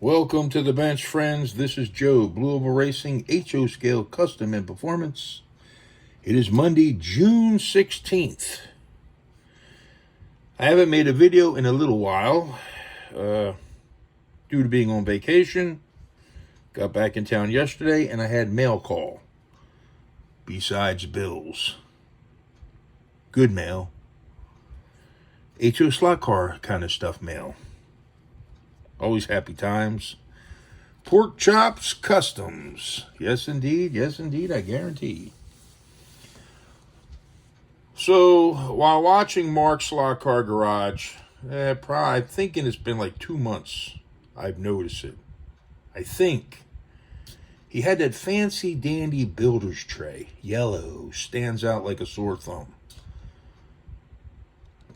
Welcome to the bench, friends. This is Joe, Blue Oval Racing, HO Scale Custom and Performance. It is Monday, June 16th. I haven't made a video in a little while due to being on vacation. Got back in town yesterday and I had mail call. Besides bills. Good mail. HO slot car kind of stuff mail. Always happy times. Porkchops Customs. Yes, indeed. Yes, indeed. I guarantee. So, while watching Mark's Slot Car Garage, I'm thinking it's been like 2 months I've noticed it. I think. He had that fancy dandy builder's tray. Yellow. Stands out like a sore thumb.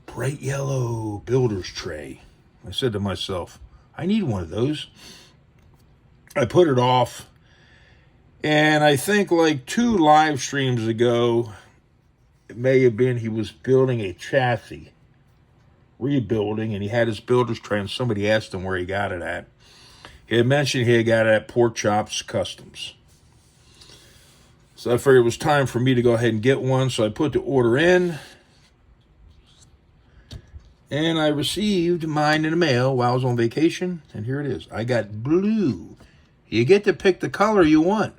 Bright yellow builder's tray. I said to myself, I need one of those. I put it off. And I think like 2 live streams ago, it may have been he was building a chassis. Rebuilding. And he had his builder's tray. And somebody asked him where he got it at. He had mentioned he had got it at Porkchops Customs. So I figured it was time for me to go ahead and get one. So I put the order in. And I received mine in the mail while I was on vacation. And here it is. I got blue. You get to pick the color you want.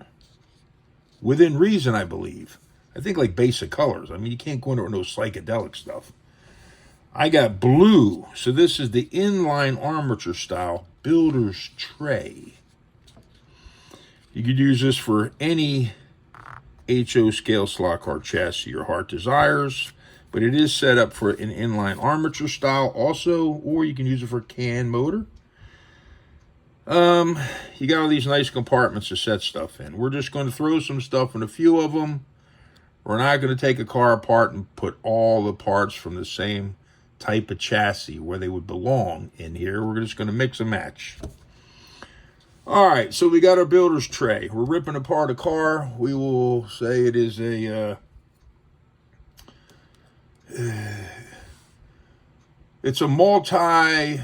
Within reason, I believe. I think like basic colors. I mean, you can't go into no psychedelic stuff. I got blue. So this is the inline armature style builder's tray. You could use this for any HO scale slot car chassis your heart desires. But it is set up for an inline armature style also, or you can use it for a can motor. You got all these nice compartments to set stuff in. We're just going to throw some stuff in a few of them. We're not going to take a car apart and put all the parts from the same type of chassis where they would belong in here. We're just going to mix and match. All right, so we got our builder's tray. We're ripping apart a car. We will say it is a... it's a I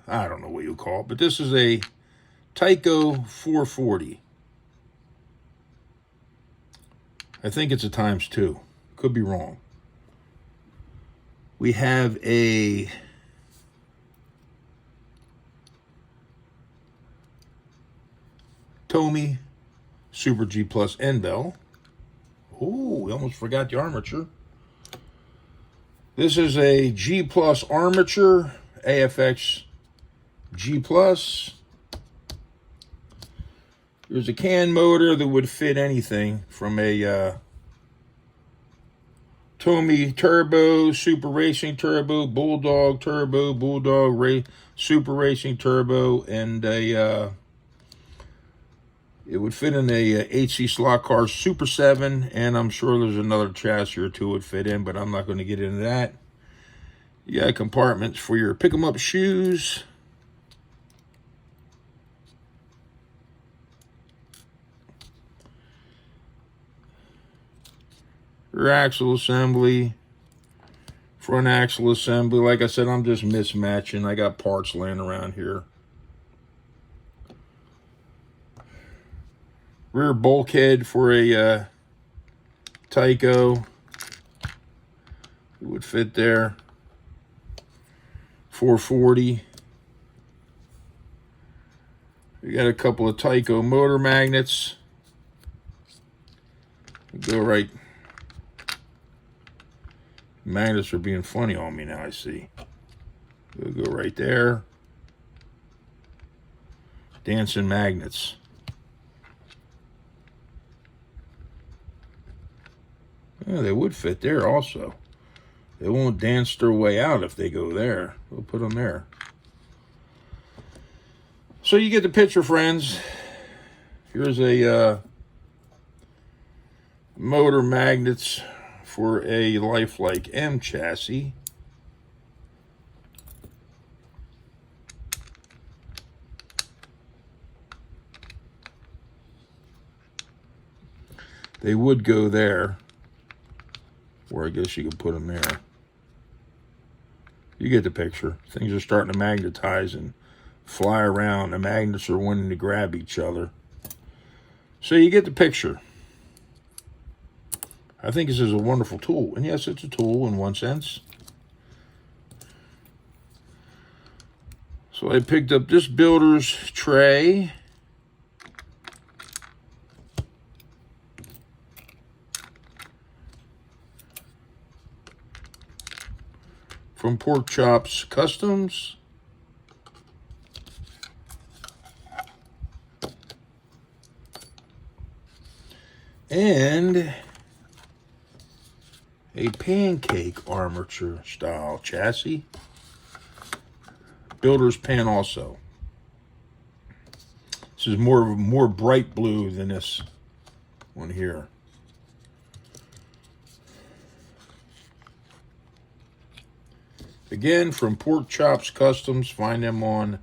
don't know what you call it, but this is a Tyco 440. I think it's a ×2. Could be wrong. We have a Tomy Super G Plus N bell. Oh, we almost forgot the armature. This is a G Plus armature, AFX G Plus. There's a can motor that would fit anything from a Tomy Turbo, Super Racing Turbo, Bulldog Turbo, Super Racing Turbo, and it would fit in a HC slot car Super 7, and I'm sure there's another chassis or two would fit in, but I'm not going to get into that. You got compartments for your pick-em-up shoes. Rear axle assembly. Front axle assembly. Like I said, I'm just mismatching. I got parts laying around here. Rear bulkhead for a Tyco. It would fit there. 440. We got a couple of Tyco motor magnets. Go right. Magnets are being funny on me now, I see. We'll go right there. Dancing magnets. Yeah, they would fit there also. They won't dance their way out if they go there. We'll put them there. So you get the picture, friends. Here's a motor magnets for a Lifelike M chassis. They would go there. Or I guess you could put them there. You get the picture. Things are starting to magnetize and fly around. The magnets are wanting to grab each other. So you get the picture. I think this is a wonderful tool. And yes, it's a tool in one sense. So I picked up this builder's tray. From Porkchops Customs. And a pancake armature style chassis. Builder's pan also. This is more bright blue than this one here. Again, from Porkchops Customs. Find them on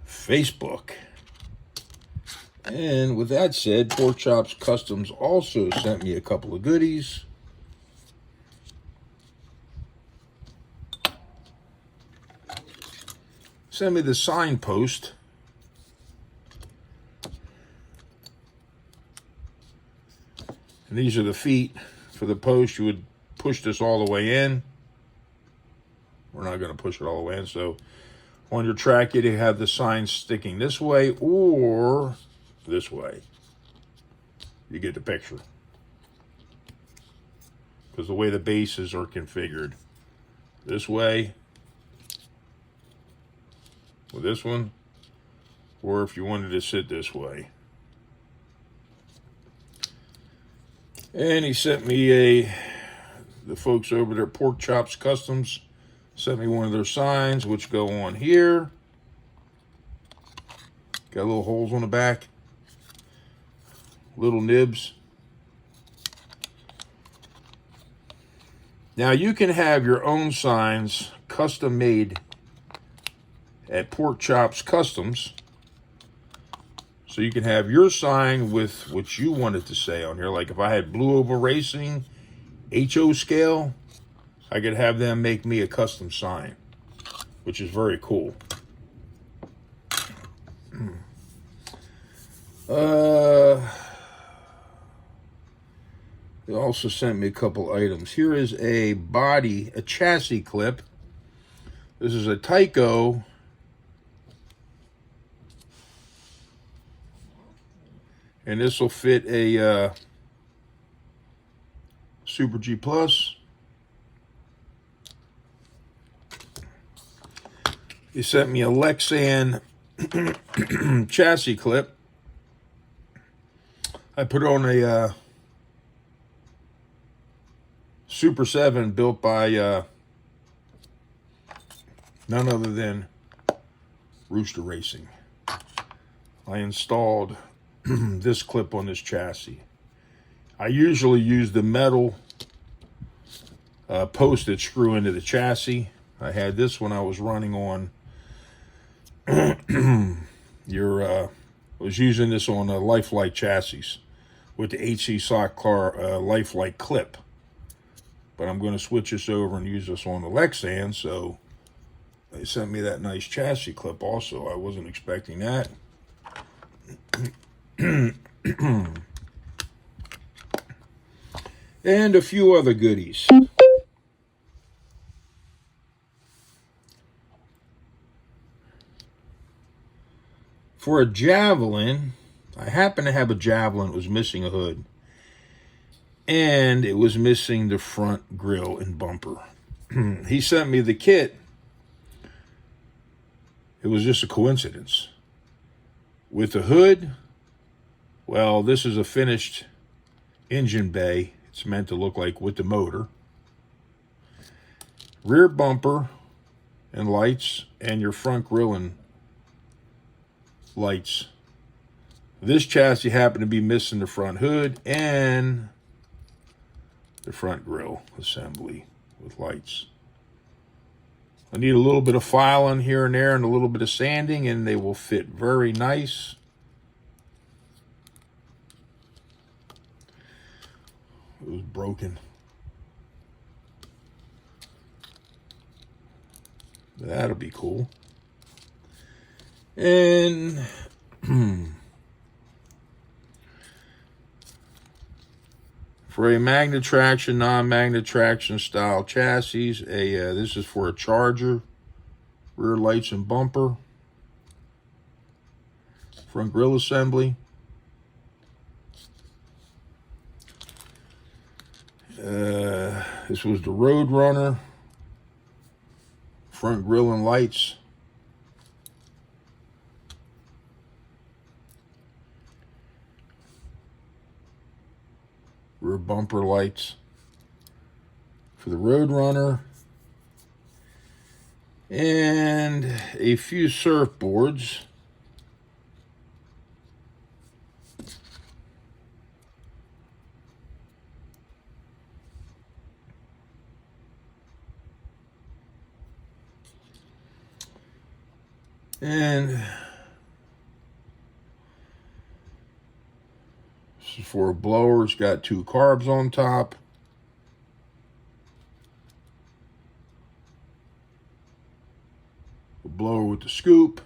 Facebook. And with that said, Porkchops Customs also sent me a couple of goodies. Sent me the signpost. And these are the feet for the post. You would push this all the way in. We're not going to push it all the way in. So on your track, you have the sign sticking this way or this way. You get the picture. Because the way the bases are configured. This way. With this one. Or if you wanted to sit this way. And he sent me the folks over there at Porkchops Customs sent me one of their signs, which go on here. Got little holes on the back. Little nibs. Now you can have your own signs custom made at Porkchops Customs. So you can have your sign with what you wanted to say on here. Like if I had Blue Oval Racing, HO scale, I could have them make me a custom sign, which is very cool. They also sent me a couple items. Here is a chassis clip. This is a Tyco. And this will fit a Super G Plus. He sent me a Lexan chassis clip. I put on a Super 7 built by none other than Rooster Racing. I installed this clip on this chassis. I usually use the metal post that screw into the chassis. I had this when I was running on was using this on a Lifelike chassis with the HC Sock Car Lifelike clip. But I'm going to switch this over and use this on the Lexan, so they sent me that nice chassis clip also. I wasn't expecting that. And a few other goodies. For a Javelin, I happen to have a Javelin that was missing a hood. And it was missing the front grille and bumper. He sent me the kit. It was just a coincidence. With the hood, well, this is a finished engine bay. It's meant to look like with the motor. Rear bumper and lights, and your front grille and lights. This chassis happened to be missing the front hood and the front grille assembly with lights. I need a little bit of filing here and there and a little bit of sanding, and they will fit very nice. It was broken. That'll be cool. And for a magnet traction, non-magnet traction style chassis, this is for a Charger, rear lights and bumper, front grille assembly. This was the Road Runner, front grille and lights. Rear bumper lights for the Road Runner. And a few surfboards. And this is for a blower. It's got 2 carbs on top. A blower with the scoop.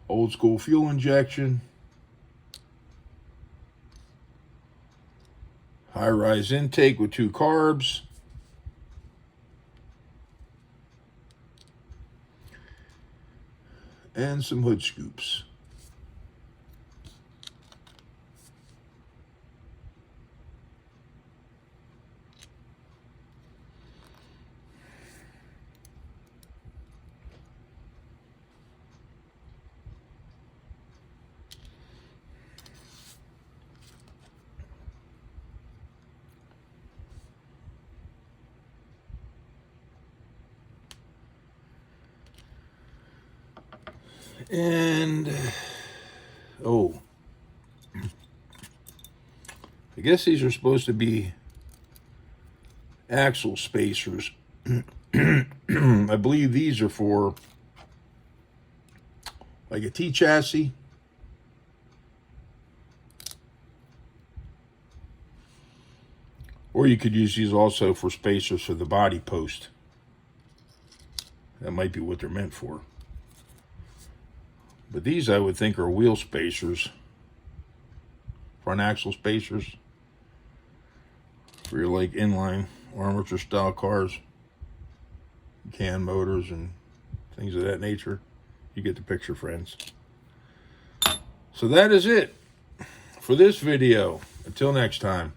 Old school fuel injection. High-rise intake with 2 carbs. And some hood scoops. And, oh, I guess these are supposed to be axle spacers. I believe these are for like a T-chassis. Or you could use these also for spacers for the body post. That might be what they're meant for. But these I would think are wheel spacers. Front axle spacers. For your like inline armature style cars. Can motors and things of that nature. You get the picture, friends. So that is it for this video. Until next time.